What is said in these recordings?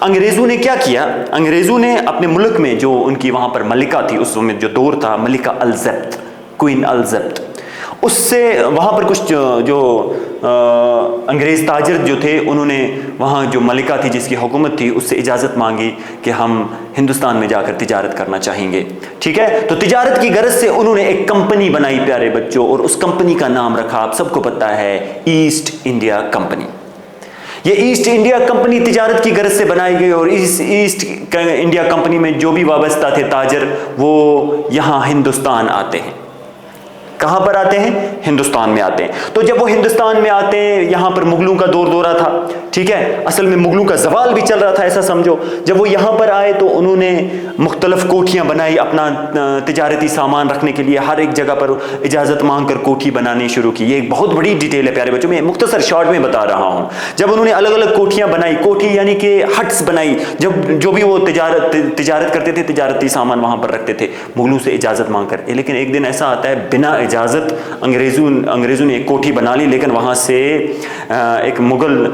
انگریزوں نے کیا کیا؟ انگریزوں نے اپنے ملک میں جو ان کی وہاں پر ملکہ تھی اس میں جو دور تھا، ملکہ الزبتھ، کوئین الزبتھ، اس سے وہاں پر کچھ جو انگریز تاجر جو تھے انہوں نے وہاں جو ملکہ تھی جس کی حکومت تھی اس سے اجازت مانگی کہ ہم ہندوستان میں جا کر تجارت کرنا چاہیں گے، ٹھیک ہے؟ تو تجارت کی غرض سے انہوں نے ایک کمپنی بنائی پیارے بچوں، اور اس کمپنی کا نام رکھا، آپ سب کو پتہ ہے، ایسٹ انڈیا کمپنی۔ یہ ایسٹ انڈیا کمپنی تجارت کی غرض سے بنائی گئی، اور اس ایسٹ انڈیا کمپنی میں جو بھی وابستہ تھے تاجر وہ یہاں ہندوستان آتے ہیں۔ کہاں پر آتے ہیں؟ ہندوستان میں آتے ہیں۔ تو جب وہ ہندوستان میں آتے ہیں، یہاں پر مغلوں کا دور دورہ تھا، ٹھیک ہے؟ اصل میں مغلوں کا زوال بھی چل رہا تھا، ایسا سمجھو۔ جب وہ یہاں پر آئے تو انہوں نے مختلف کوٹھیاں بنائی اپنا تجارتی سامان رکھنے کے لیے، ہر ایک جگہ پر اجازت مانگ کر کوٹھی بنانی شروع کی۔ یہ ایک بہت بڑی ڈیٹیل ہے پیارے بچوں، میں مختصر شارٹ میں بتا رہا ہوں۔ جب انہوں نے الگ الگ کوٹھیاں بنائی، کوٹھی یعنی کہ ہٹس بنائی، جو بھی وہ تجارت کرتے تھے، تجارتی سامان وہاں پر رکھتے تھے مغلوں سے اجازت مانگ کر۔ لیکن ایک دن ایسا آتا ہے بنا اجازت انگریزوں نے ایک کوٹھی بنا لی، لیکن وہاں سے ایک مغل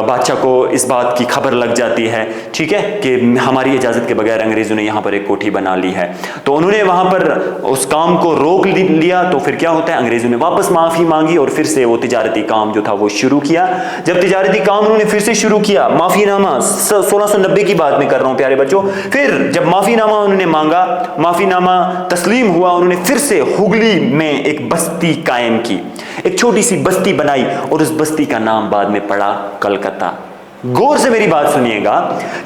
بادشاہ کو اس بات کی خبر لگ جاتی ہے، ٹھیک ہے، کہ ہماری اجازت کے بغیر انگریزوں نے یہاں پر ایک کوٹھی بنا لی ہے۔ تو انہوں نے وہاں پر اس کام کو روک لیا، تو پھر کیا ہوتا ہے، انگریزوں نے واپس معافی مانگی اور پھر سے وہ تجارتی کام جو تھا وہ شروع کیا۔ جب تجارتی کام انہوں نے پھر سے شروع کیا، معافی نامہ 1690 کی بات میں کر رہا ہوں پیارے بچوں، پھر جب معافی نامہ انہوں نے مانگا، معافی نامہ تسلیم ہوا، انہوں نے پھر سے ہگلی میں ایک بستی قائم کی، ایک چھوٹی سی بستی بنائی، اور اس بستی کا نام بعد میں پڑا کلکتہ۔ غور سے میری بات سنیے گا،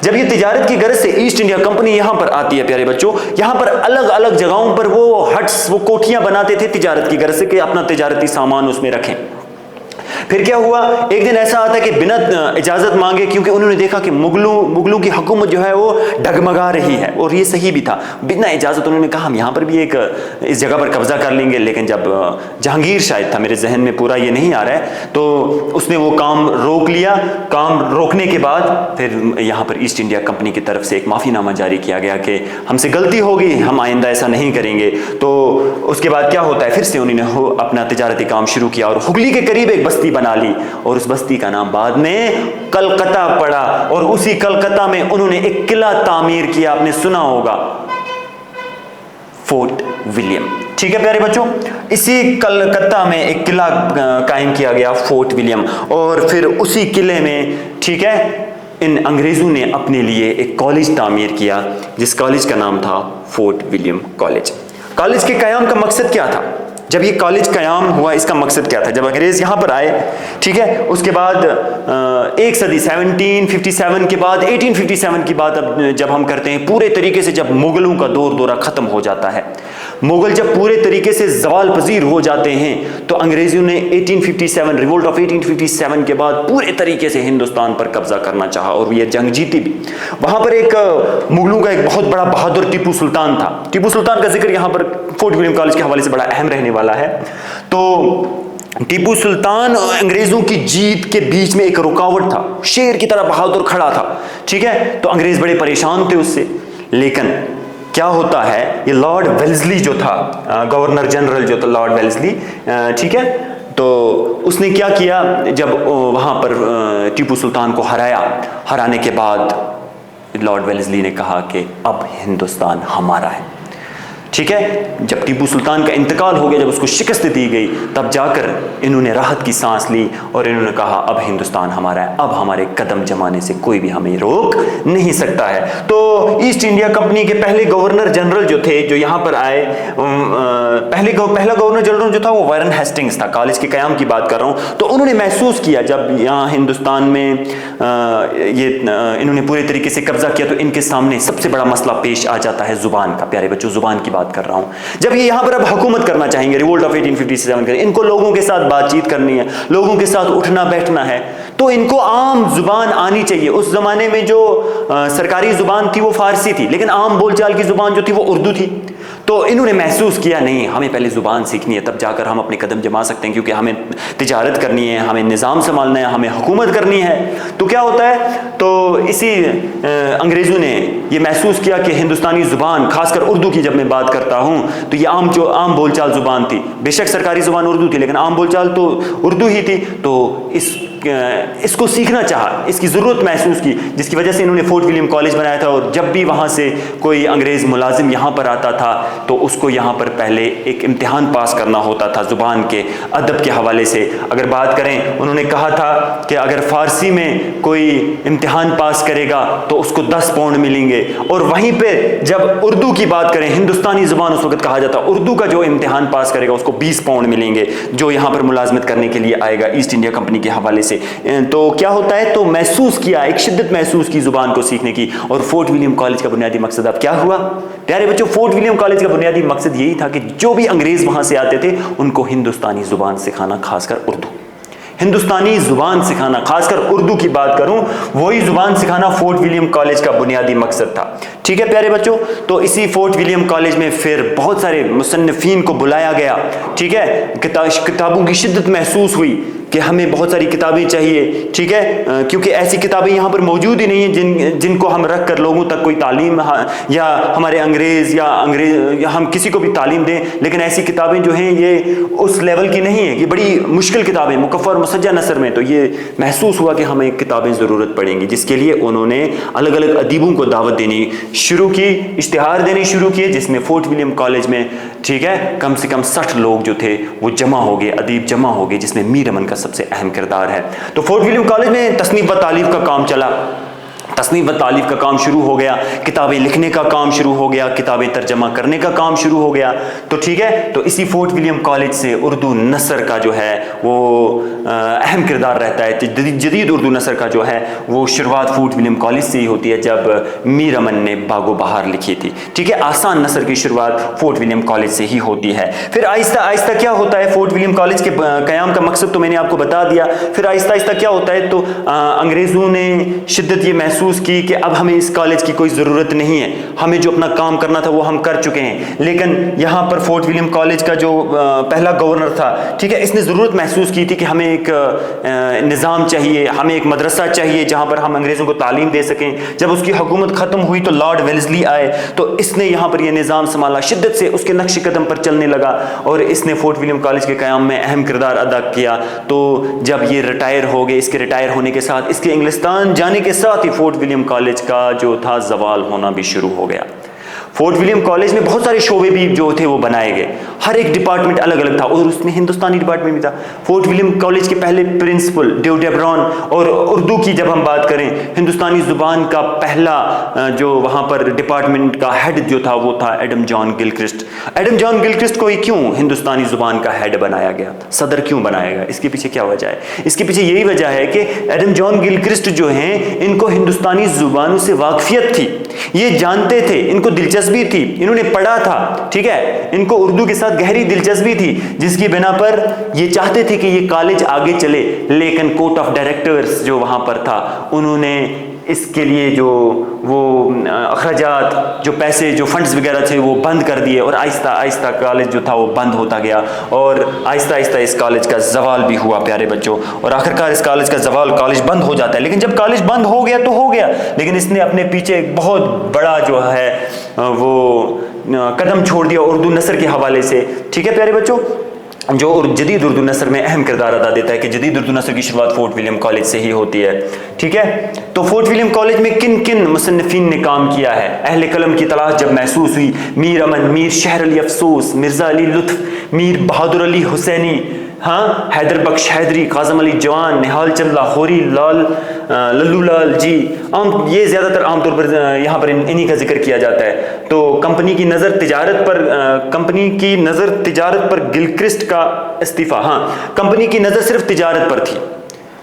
جب یہ تجارت کی غرض سے ایسٹ انڈیا کمپنی یہاں پر آتی ہے پیارے بچوں، یہاں پر الگ الگ جگہوں پر وہ ہٹس، وہ کوٹھیاں بناتے تھے تجارت کی غرض سے کہ اپنا تجارتی سامان اس میں رکھیں۔ پھر کیا ہوا، ایک دن ایسا آتا ہے کہ بنا اجازت مانگے، کیونکہ انہوں نے دیکھا کہ مغلوں کی حکومت جو ہے وہ ڈگمگا رہی ہے، اور یہ صحیح بھی تھا، بنا اجازت انہوں نے کہا ہم یہاں پر بھی ایک اس جگہ پر قبضہ کر لیں گے۔ لیکن جب جہانگیر شاید تھا، میرے ذہن میں پورا یہ نہیں آ رہا ہے، تو اس نے وہ کام روک لیا۔ کام روکنے کے بعد پھر یہاں پر ایسٹ انڈیا کمپنی کی طرف سے ایک معافی نامہ جاری کیا گیا کہ ہم سے غلطی ہوگی، ہم آئندہ ایسا نہیں کریں گے۔ تو اس کے بعد کیا ہوتا ہے، پھر سے انہوں نے اپنا تجارتی کام شروع کیا، اور ہگلی کے قریب ایک بستی بنا لی، اور اس بستی کا نام بعد میں کلکتہ پڑا، اور اسی کلکتہ میں انہوں نے ایک قلعہ تعمیر کیا، آپ نے سنا ہوگا، فورٹ ولیم، ٹھیک ہے پیارے بچوں؟ اسی کلکتہ میں ایک قلعہ قائم کیا گیا، فورٹ ولیم، اور پھر اسی قلعے میں، ٹھیک ہے، ان انگریزوں نے اپنے لیے ایک کالج تعمیر کیا، جس کالج کا نام تھا فورٹ ولیم کالج۔ کالج کے قیام کا مقصد کیا تھا؟ جب یہ کالج قیام ہوا، اس کا مقصد کیا تھا؟ جب انگریز یہاں پر آئے، ٹھیک ہے، اس کے بعد ایک صدی 1757 کے بعد 1857 کی بات اب جب ہم کرتے ہیں، پورے طریقے سے جب مغلوں کا دور دورہ ختم ہو جاتا ہے، مغل جب پورے طریقے سے زوال پذیر ہو جاتے ہیں، تو انگریزوں نے 1857 ریولٹ آف 1857 کے بعد پورے طریقے سے ہندوستان پر قبضہ کرنا چاہا، اور یہ جنگ جیتی بھی۔ وہاں پر ایک مغلوں کا ایک بہت بڑا بہادر ٹیپو سلطان تھا۔ ٹیپو سلطان کا ذکر یہاں پر فورٹ ولیم کالج کے حوالے سے بڑا اہم رہنے والا ہے۔ تو ٹیپو سلطان انگریزوں کی جیت کے بیچ میں ایک رکاوٹ تھا، شیر کی طرح بہادر کھڑا تھا، ٹھیک ہے، تو انگریز بڑے پریشان تھے اس سے۔ لیکن کیا ہوتا ہے، یہ لارڈ ویلزلی جو تھا، گورنر جنرل جو تھا لارڈ ویلزلی، ٹھیک ہے، تو اس نے کیا کیا، جب وہاں پر ٹیپو سلطان کو ہرانے کے بعد لارڈ ویلزلی نے کہا کہ اب ہندوستان ہمارا ہے، ٹھیک ہے۔ جب ٹیپو سلطان کا انتقال ہو گیا، جب اس کو شکست دی گئی، تب جا کر انہوں نے راحت کی سانس لی، اور انہوں نے کہا اب ہندوستان ہمارا ہے، اب ہمارے قدم جمانے سے کوئی بھی ہمیں روک نہیں سکتا ہے۔ تو ایسٹ انڈیا کمپنی کے پہلے گورنر جنرل جو تھے، جو یہاں پر آئے، پہلا گورنر جنرل جو تھا وہ وارن ہیسٹنگز تھا، کالج کے قیام کی بات کر رہا ہوں۔ تو انہوں نے محسوس کیا جب یہاں ہندوستان میں انہوں نے پورے طریقے سے قبضہ کیا، تو ان کے سامنے سب سے بڑا مسئلہ پیش آ جاتا ہے زبان کا، پیارے بچوں، زبان کی بات کر رہا ہوں۔ جب یہ یہاں پر اب حکومت کرنا چاہیں گے، ریولٹ آف 1857 ان کو لوگوں کے ساتھ بات چیت کرنی ہے، لوگوں کے ساتھ اٹھنا بیٹھنا ہے، تو ان کو عام زبان آنی چاہیے۔ اس زمانے میں جو سرکاری زبان تھی وہ فارسی تھی، لیکن عام بول چال کی زبان جو تھی وہ اردو تھی۔ تو انہوں نے محسوس کیا نہیں، ہمیں پہلے زبان سیکھنی ہے، تب جا کر ہم اپنے قدم جما سکتے ہیں، کیونکہ ہمیں تجارت کرنی ہے، ہمیں نظام سنبھالنا ہے، ہمیں حکومت کرنی ہے۔ تو کیا ہوتا ہے، تو اسی انگریزوں نے یہ محسوس کیا کہ ہندوستانی زبان، خاص کر اردو کی جب میں بات کرتا ہوں، تو یہ عام بول چال زبان تھی، بے شک سرکاری زبان اردو تھی، لیکن عام بول چال تو اردو ہی تھی۔ تو اس اس کو سیکھنا چاہا، اس کی ضرورت محسوس کی، جس کی وجہ سے انہوں نے فورٹ ولیم کالج بنایا تھا. اور جب بھی وہاں سے کوئی انگریز ملازم یہاں پر آتا تھا تو اس کو یہاں پر پہلے ایک امتحان پاس کرنا ہوتا تھا زبان کے ادب کے حوالے سے. اگر بات کریں، انہوں نے کہا تھا کہ اگر فارسی میں کوئی امتحان پاس کرے گا تو اس کو 10 پاؤنڈ ملیں گے، اور وہیں پہ جب اردو کی بات کریں، ہندوستانی زبان اس وقت کہا جاتا، اردو کا جو امتحان پاس کرے گا اس کو 20 پاؤنڈ ملیں گے، جو یہاں پر ملازمت کرنے کے لیے آئے گا ایسٹ انڈیا کمپنی کے حوالے سے. تو کیا ہوتا ہے، تو محسوس کیا، ایک شدت محسوس کی زبان کو سیکھنے کی. اور فورٹ ولیم کالج کا بنیادی مقصد اب کیا ہوا پیارے بچوں؟ فورٹ ولیم کالج کا بنیادی مقصد یہی تھا کہ جو بھی انگریز وہاں سے آتے تھے ان کو ہندوستانی زبان سکھانا، خاص کر اردو، ہندوستانی زبان سکھانا، خاص کر اردو کی بات کروں، وہی زبان سکھانا فورٹ ولیم کالج کا بنیادی مقصد تھا. ٹھیک ہے پیارے بچوں، تو اسی فورٹ ولیم کالج میں پھر بہت سارے مصنفین کو بلایا گیا. ٹھیک ہے، کتابوں کی شدت محسوس ہوئی کہ ہمیں بہت ساری کتابیں چاہیے. ٹھیک ہے، کیونکہ ایسی کتابیں یہاں پر موجود ہی نہیں ہیں جن کو ہم رکھ کر لوگوں تک کوئی تعلیم یا ہمارے انگریز یا ہم کسی کو بھی تعلیم دیں. لیکن ایسی کتابیں جو ہیں یہ اس لیول کی نہیں ہیں، یہ بڑی مشکل کتابیں مکفر اور مسجع نثر میں. تو یہ محسوس ہوا کہ ہمیں کتابیں ضرورت پڑیں گی، جس کے لیے انہوں نے الگ الگ ادیبوں کو دعوت دینی شروع کی، اشتہار دینے شروع کیے، جس میں فورٹ ولیم کالج میں ٹھیک ہے کم سے کم 60 لوگ جو تھے وہ جمع ہو گئے، ادیب جمع ہو گئے، جس میں میر امن کا سب سے اہم کردار ہے. تو فورٹ ولیم کالج میں تصنیف و تالیف کا کام چلا، تصنیف و تالیف کا کام شروع ہو گیا، کتابیں لکھنے کا کام شروع ہو گیا، کتابیں ترجمہ کرنے کا کام شروع ہو گیا. تو ٹھیک ہے، تو اسی فورٹ ولیم کالج سے اردو نثر کا جو ہے وہ اہم کردار رہتا ہے. جدید اردو نثر کا جو ہے وہ شروعات فورٹ ولیم کالج سے ہی ہوتی ہے، جب میر امن نے باغ و بہار لکھی تھی. ٹھیک ہے، آسان نثر کی شروعات فورٹ ولیم کالج سے ہی ہوتی ہے. پھر آہستہ آہستہ کیا ہوتا ہے، فورٹ ولیم کالج کے قیام کا مقصد تو میں نے آپ کو بتا دیا. پھر آہستہ آہستہ کیا ہوتا ہے، تو انگریزوں نے شدت یہ محسوس کی کہ اب ہمیں اس کالج کی کوئی ضرورت نہیں ہے، ہمیں جو اپنا کام کرنا تھا وہ ہم کر چکے ہیں. لیکن یہاں پر فورٹ ولیم کالج کا جو پہلا گورنر تھا، ٹھیک ہے، اس نے ضرورت محسوس کی تھی کہ ہمیں ایک نظام چاہیے، ہمیں ایک مدرسہ چاہیے جہاں پر ہم انگریزوں کو تعلیم دے سکیں. جب اس کی حکومت ختم ہوئی تو لارڈ ویلزلی آئے، تو اس نے یہاں پر یہ نظام سنبھالا، شدت سے اس کے نقش قدم پر چلنے لگا، اور اس نے فورٹ ولیم کالج کے قیام میں اہم کردار ادا کیا. تو جب یہ ریٹائر ہو گئے، اس کے ریٹائر ہونے کے ساتھ، اس کے انگلستان جانے کے ساتھ ہی فورٹ ولیم کالج کا جو تھا زوال ہونا بھی شروع ہو گیا. فورٹ ولیم کالج میں بہت سارے شعبے بھی جو تھے وہ بنائے گئے، ہر ایک ڈپارٹمنٹ الگ الگ تھا، اور اس میں ہندوستانی ڈپارٹمنٹ بھی تھا. فورٹ ولیم کالج کے پہلے پرنسپل ڈیو ڈیبران، اور اردو کی جب ہم بات کریں، ہندوستانی زبان کا پہلا جو وہاں پر ڈپارٹمنٹ کا ہیڈ جو تھا وہ تھا ایڈم جان گلکرسٹ. ایڈم جان گلکرسٹ کو ہی کیوں ہندوستانی زبان کا ہیڈ بنایا گیا، صدر کیوں بنایا گیا؟ اس کے پیچھے کیا وجہ ہے؟ اس کے پیچھے یہی وجہ ہے کہ ایڈم جان گلکرسٹ جو ہیں، ان کو ہندوستانی زبانوں سے واقفیت تھی، یہ جانتے تھے، ان کو دلچسپی تھی، انہوں نے پڑھا تھا. ٹھیک ہے، ان کو اردو کے ساتھ گہری دلچسپی تھی، جس کی بنا پر یہ چاہتے تھے کہ یہ کالج آگے چلے. لیکن کورٹ آف ڈائریکٹرز جو وہاں پر تھا، انہوں نے اس کے لیے جو وہ اخراجات، جو پیسے، جو فنڈز وغیرہ تھے وہ بند کر دیے، اور آہستہ آہستہ کالج جو تھا وہ بند ہوتا گیا، اور آہستہ آہستہ اس کالج کا زوال بھی ہوا پیارے بچوں. اور آخرکار اس کالج کا زوال، کالج بند ہو جاتا ہے. لیکن جب کالج بند ہو گیا تو ہو گیا، لیکن اس نے اپنے پیچھے ایک بہت بڑا جو ہے وہ قدم چھوڑ دیا اردو نثر کے حوالے سے. ٹھیک ہے پیارے بچوں، جو جدید اردو نثر میں اہم کردار ادا دیتا ہے، کہ جدید اردو نثر کی شروعات فورٹ ولیم کالج سے ہی ہوتی ہے. ٹھیک ہے، تو فورٹ ولیم کالج میں کن کن مصنفین نے کام کیا ہے؟ اہل قلم کی تلاش جب محسوس ہوئی، میر امن، میر شہر علی افسوس، مرزا علی لطف، میر بہادر علی حسینی، حیدر بخش حیدری، کاظم علی جوان، نہال چند لاہوری، للو لال جی، یہ زیادہ تر عام طور پر یہاں پر انہی کا ذکر کیا جاتا ہے. تو کمپنی کی نظر تجارت پر گلکرسٹ کا استعفیٰ، کمپنی کی نظر صرف تجارت پر تھی.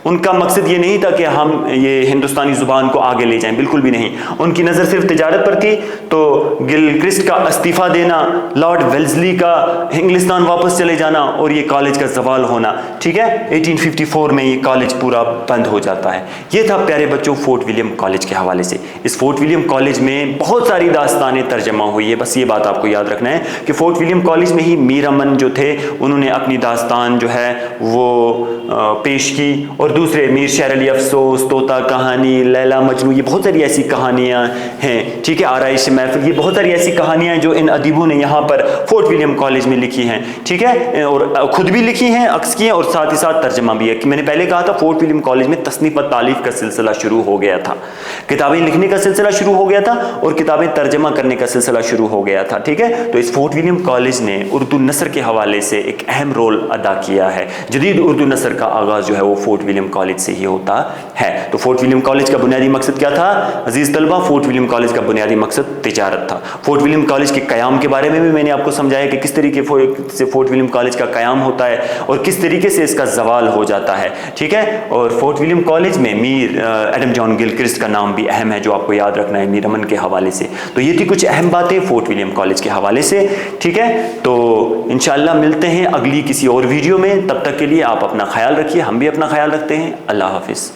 ان کا مقصد یہ نہیں تھا کہ ہم یہ ہندوستانی زبان کو آگے لے جائیں، بالکل بھی نہیں. ان کی نظر صرف تجارت پر تھی. تو گلکرسٹ کا استعفیٰ دینا، لارڈ ویلزلی کا انگلستان واپس چلے جانا، اور یہ کالج کا زوال ہونا. ٹھیک ہے، 1854 میں یہ کالج پورا بند ہو جاتا ہے. یہ تھا پیارے بچوں فورٹ ولیم کالج کے حوالے سے. اس فورٹ ولیم کالج میں بہت ساری داستانیں ترجمہ ہوئی ہے. بس یہ بات آپ کو یاد رکھنا ہے کہ فورٹ ولیم کالج میں ہی میر امن جو تھے، انہوں نے اپنی داستان جو ہے وہ پیش کی، اور دوسرے میر شیر علی افسوس، طوطا کہانی، لیلا مجنوں، یہ بہت ساری ایسی کہانیاں ہیں، ٹھیک ہے، آرائش محفل، یہ بہت ساری ایسی کہانیاں ہیں جو ان ادیبوں نے یہاں پر فورٹ ولیم کالج میں لکھی ہیں، ٹھیک ہے، اور خود بھی لکھی ہیں، عکس کی ہیں، اور ساتھ ہی ساتھ ترجمہ بھی ہے. کہ میں نے پہلے کہا تھا فورٹ ولیم کالج میں تصنیف و تالیف کا سلسلہ شروع ہو گیا تھا، کتابیں لکھنے کا سلسلہ شروع ہو گیا تھا اور کتابیں ترجمہ کرنے کا سلسلہ شروع ہو گیا تھا، ٹھیک ہے. تو اس فورٹ ولیم کالج نے اردو نثر کے حوالے سے ایک اہم رول ادا کیا ہے. جدید اردو نثر کا آغاز جو ہے وہ فورٹ ولیم کالج سے ہی ہوتا ہے. تو فورٹ ولیم کالج کا بنیادی مقصد کیا تھا عزیز طلبہ؟ فورٹ ولیم کالج کا بنیادی مقصد تجارت تھا. فورٹ ولیم کالج کے قیام کے بارے میں بھی میں نے آپ کو سمجھایا کہ کس طریقے سے فورٹ ولیم کالج کا قیام ہوتا ہے اور کس طریقے سے اس کا زوال ہو جاتا ہے، ٹھیک ہے. اور فورٹ ولیم کالج میں میر ایڈم جان گلکرسٹ کا نام بھی اہم ہے جو آپ کو یاد رکھنا ہے میر امن کے حوالے سے. تو یہ تھی کچھ اہم باتیں فورٹ ولیم کالج کے حوالے سے، ٹھیک ہے. تو انشاءاللہ ملتے ہیں اگلی کسی اور ویڈیو میں، تب تک کے لیے آپ اپنا خیال رکھیے، ہم بھی اپنا خیال رکھتے ہیں. اللہ حافظ.